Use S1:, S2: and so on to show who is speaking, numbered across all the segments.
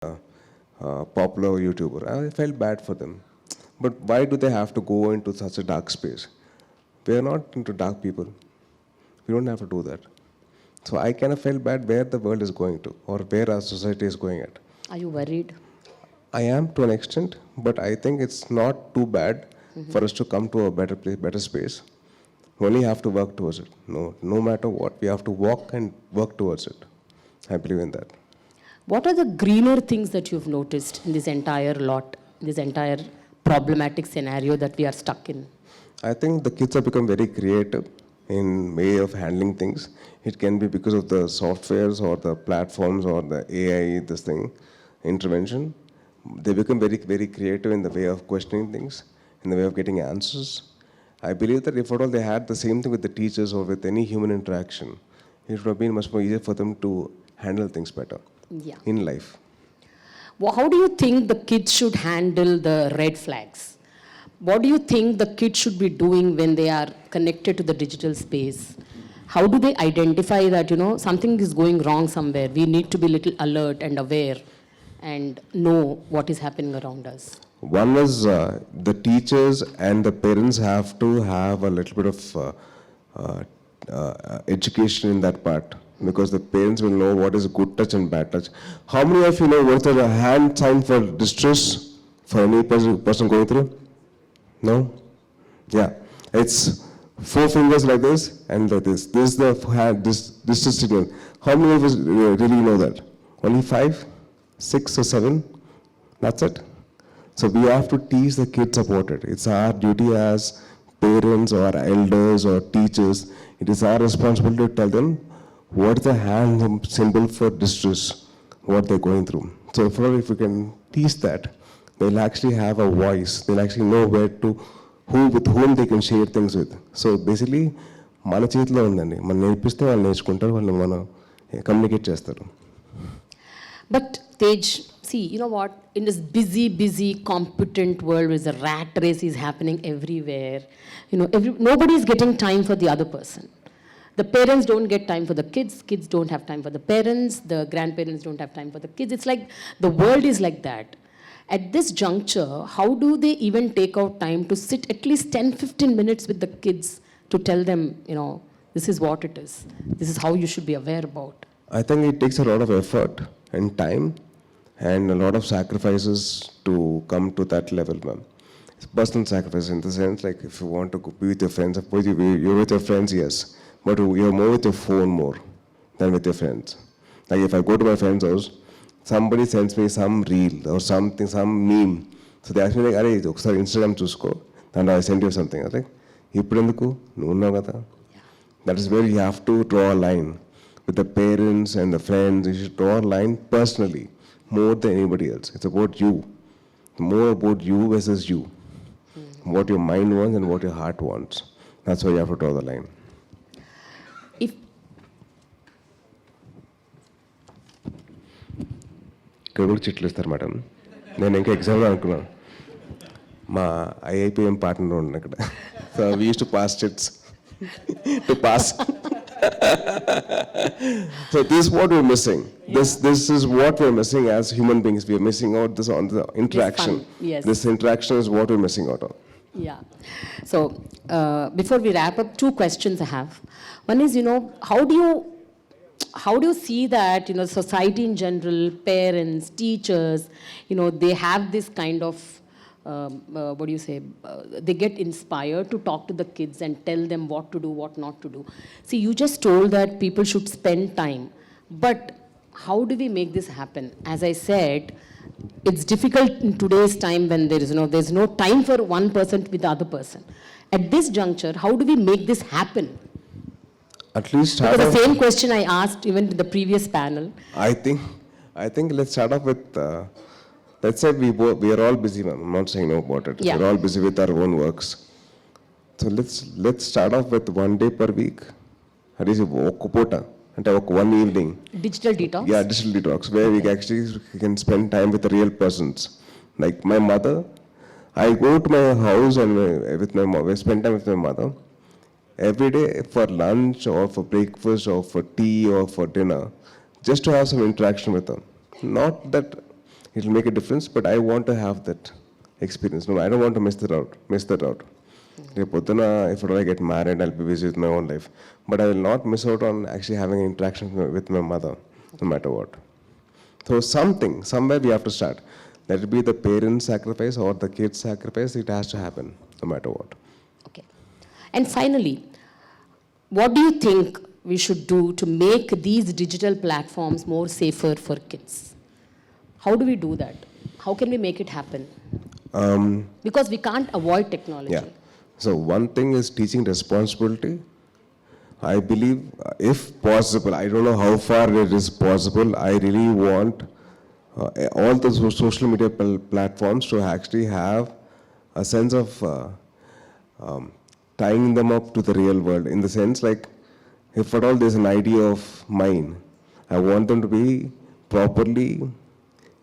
S1: popular YouTuber. I felt bad for them. But why do they have to go into such a dark space? We are not into dark people. We don't have to do that. So I kind of felt bad where the world is going to, or where our society is going at.
S2: Are you worried?
S1: I am to an extent, but I think it's not too bad for us to come to a better place, better space. We only have to work towards it. No matter what, we have to walk and work towards it. I believe in that.
S2: What are the greener things that you've noticed in this entire this entire problematic scenario that we are stuck in?
S1: I think the kids have become very creative in way of handling things. It can be because of the softwares or the platforms or the AI, intervention. They become very, very creative in the way of questioning things, in the way of getting answers. I believe that if at all they had the same thing with the teachers or with any human interaction, it would have been much more easier for them to handle things better in life.
S2: Well, how do you think the kids should handle the red flags? What do you think the kids should be doing when they are connected to the digital space? How do they identify that, something is going wrong somewhere? We need to be a little alert and aware and know what is happening around us.
S1: One is the teachers and the parents have to have a little bit of education in that part, because the parents will know what is good touch and bad touch. How many of you know what's a hand sign for distress for any person going through? No? Yeah. It's 4 fingers like this and like this. This is the hand, this is signal. How many of us really know that? Only 5, 6 or 7? That's it. So we have to teach the kids about it. It's our duty as parents or elders or teachers. It is our responsibility to tell them what is the hand symbol for distress, what they're going through. So if we can teach that, they'll actually have a voice. They'll actually know with whom they can share things with. So basically, మన చేతిలో ఉందండి. మనం నేర్పిస్తే వాళ్ళు నేర్చుకుంటారు, వాళ్ళు మనం communicate చేస్తారు.
S2: But Tej, see, you know what? In this busy, competent world where the rat race is happening everywhere, nobody is getting time for the other person. The parents don't get time for the kids don't have time for the parents, the grandparents don't have time for the kids. It's like the world is like that. At this juncture, how do they even take out time to sit at least 10-15 minutes with the kids to tell them, this is what it is. This is how you should be aware about.
S1: I think it takes a lot of effort and time and a lot of sacrifices to come to that level, ma'am. It's personal sacrifice in the sense, like if you want to be with your friends, of course you're with your friends, yes, but you're more with your phone more than with your friends. Like if I go to my friend's house, somebody sends me some reel or something, some meme. So they ask me like, "Arey, okasari Instagram chusko," and I send you something. I was like, "Ippudenduku? Nuvu unnavu kada." That is where you have to draw a line. With the parents and the friends, you should draw a line personally, more than anybody else. It's about you. More about you versus you. What your mind wants and what your heart wants. That's why you have to draw the line. ఇక్కడ కూడా చిట్లు ఇస్తారు madam. నేను ఇంకా ఎగ్జామ్లో అనుకున్నాను. మా ఐఐపిఎం partner ఉన్నాను అక్కడ. So we use to pass chits to pass. So this is what we're missing. This is what we're missing as human beings. We're missing out this on the interaction.
S2: Yes.
S1: This interaction is what we're missing out on.
S2: Yeah. So before we wrap up, 2 questions I have. One is, how do you see that, society in general, parents, teachers, they have this kind of, what do you say, they get inspired to talk to the kids and tell them what to do, what not to do. See, you just told that people should spend time, but how do we make this happen? As I said, it's difficult in today's time when there's no time for one person with the other person. At this juncture, how do we make this happen?
S1: At least start
S2: because the same question I asked even in the previous panel.
S1: I think let's start off with let's say we are all busy, ma'am. I'm not saying no about it.
S2: Yeah.
S1: We're all busy with our own works. So let's start off with 1 day per week. That is one evening.
S2: Digital detox?
S1: Yeah, digital detox, where we can spend time with the real persons. Like my mother, I go to my house and I spend time with my mother. Every day for lunch or for breakfast or for tea or for dinner, just to have some interaction with her. Not that it will make a difference, but I want to have that experience. No, I don't want to miss that out. If I get married, I'll be busy with my own life. But I will not miss out on actually having an interaction with my mother, no matter what. So somewhere we have to start. Let it be the parents' sacrifice or the kids' sacrifice, it has to happen, no matter what.
S2: Okay. And finally, what do you think we should do to make these digital platforms more safer for kids? How do we do that? How can we make it happen? Because we can't avoid technology.
S1: Yeah. So one thing is teaching responsibility. I believe, if possible, I don't know how far it is possible, I really want all the social media platforms to actually have a sense of tying them up to the real world. In the sense, like, if at all there's an idea of mine, I want them to be properly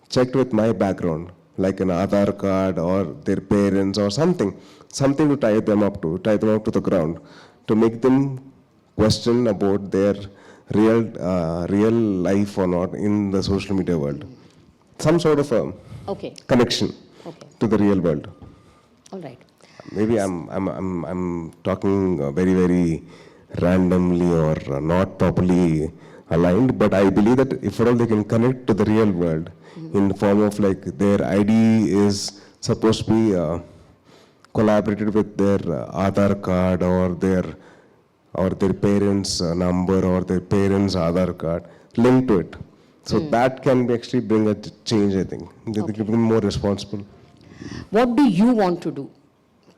S1: checked with my background, like an Aadhaar card or their parents or something to tie them up to the ground, to make them question about their real life or not in the social media world. Some sort of a connection to the real world.
S2: All right.
S1: Maybe I'm talking very, very randomly or not properly aligned, but I believe that if at all they can connect to the real world in the form of, like, their ID is supposed to be collaborated with their Aadhaar card or their parents' number or their parents' Aadhaar card linked to it. So that can actually bring a change, I think. They can become more responsible.
S2: What do you want to do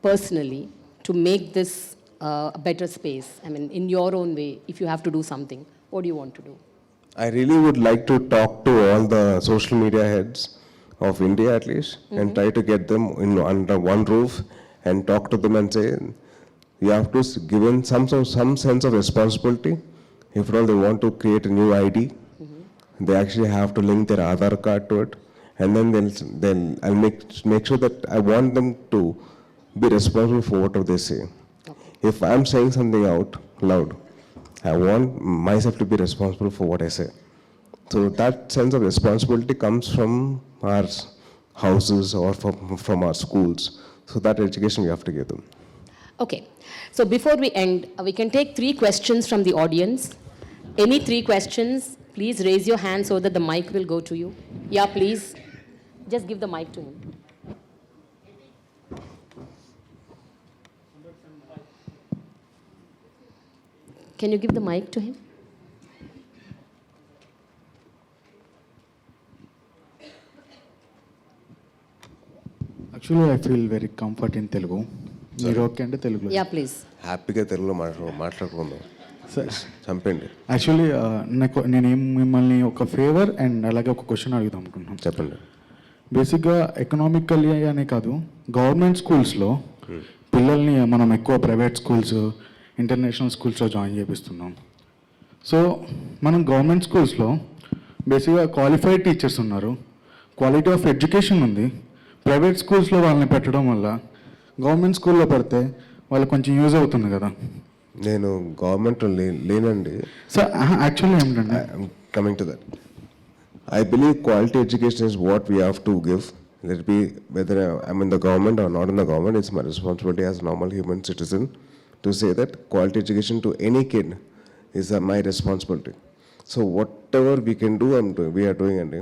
S2: personally to make this a better space? I mean, in your own way, if you have to do something, what do you want to do?
S1: I really would like to talk to all the social media heads of India, at least, and try to get them under one roof and talk to them and say, you have to give in some sense of responsibility. If at all they want to create a new ID, they actually have to link their Aadhaar card to it, and then I'll make sure that I want them to be responsible for whatever they say. If I'm saying something out loud, I want myself to be responsible for what I say. So that sense of responsibility comes from our houses or from our schools. So that education we have to give them.
S2: Okay. So before we end, we can take 3 questions from the audience. Any 3 questions, please raise your hand so that the mic will go to you. Yeah, please. Just give the mic to him. Can you give the mic to him?
S3: Actually, I feel very comfort in Telugu. మీరు okay అంటే తెలుగులో.
S2: Yeah, please.
S1: హ్యాపీగా తెలుగులో మాట్లాడుకుందాం. చంపండి.
S3: Actually నేను మిమ్మల్ని ఒక ఫేవర్ అండ్ అలాగే ఒక క్వశ్చన్ అడుగుదాం అనుకుంటున్నాను.
S1: చెప్పండి.
S3: బేసిక్గా ఎకనామికల్లీ అనే కాదు, గవర్నమెంట్ స్కూల్స్లో పిల్లల్ని మనం ఎక్కువ ప్రైవేట్ స్కూల్స్, ఇంటర్నేషనల్ స్కూల్స్లో జాయిన్ చేపిస్తున్నాం. సో మనం గవర్నమెంట్ స్కూల్స్లో బేసిక్గా క్వాలిఫైడ్ టీచర్స్ ఉన్నారు, క్వాలిటీ ఆఫ్ ఎడ్యుకేషన్ ఉంది. ప్రైవేట్ స్కూల్స్లో వాళ్ళని పెట్టడం వల్ల గవర్నమెంట్ స్కూల్లో పడితే వాళ్ళకి కొంచెం యూజ్ అవుతుంది కదా.
S1: నేను గవర్నమెంట్లో లేనండి.
S3: సార్ యాక్చువల్లీ ఏమిటంటే,
S1: coming to that, I believe quality education is what we have to give. Let it be whether I'm in the government or not in the government, it's my responsibility as a normal human citizen to say that quality education to any kid is my responsibility. So whatever we can do, we are doing. And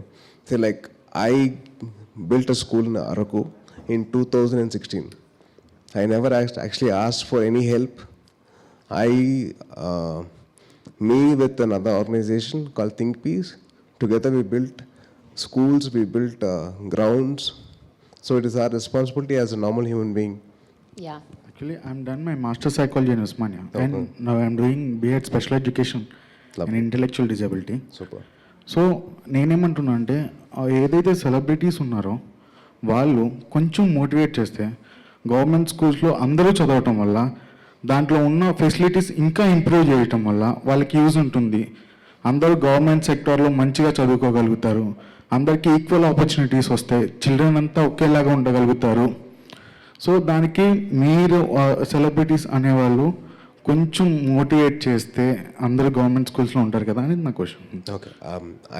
S1: say, like, I built a school in Araku in 2016. I never actually asked for any help. Me with another organization called Think Peace, together we built schools, we built grounds. So it is our responsibility as a normal human being.
S2: Yeah.
S3: Actually, I'm done my master psychology in Osmania, and now I'm doing B.Ed special education in intellectual disability.
S1: Super.
S3: So నేనేమంటున్నా అంటే, ఏదైతే celebrities ఉన్నారో వాళ్ళు కొంచెం motivate చేస్తే government స్కూల్స్లో అందరూ చదవటం వల్ల దాంట్లో ఉన్న ఫెసిలిటీస్ ఇంకా ఇంప్రూవ్ చేయటం వల్ల వాళ్ళకి యూజ్ ఉంటుంది. అందరూ గవర్నమెంట్ సెక్టార్లో మంచిగా చదువుకోగలుగుతారు, అందరికీ ఈక్వల్ ఆపర్చునిటీస్ వస్తాయి, చిల్డ్రన్ అంతా ఒకేలాగా ఉండగలుగుతారు. సో దానికి మీరు సెలబ్రిటీస్ అనేవాళ్ళు కొంచెం మోటివేట్ చేస్తే అందరూ గవర్నమెంట్ స్కూల్స్లో ఉంటారు కదా అనేది నా question.
S1: Okay.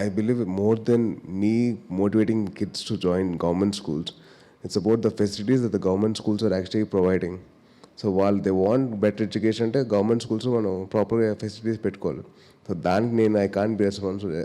S1: I believe more than me motivating kids to join government schools, it's about the facilities that the government schools are actually providing. So while they want better education, అంటే government schools మనం ప్రాపర్గా facilities పెట్టుకోవాలి. So దానికి నేను I can't be responsible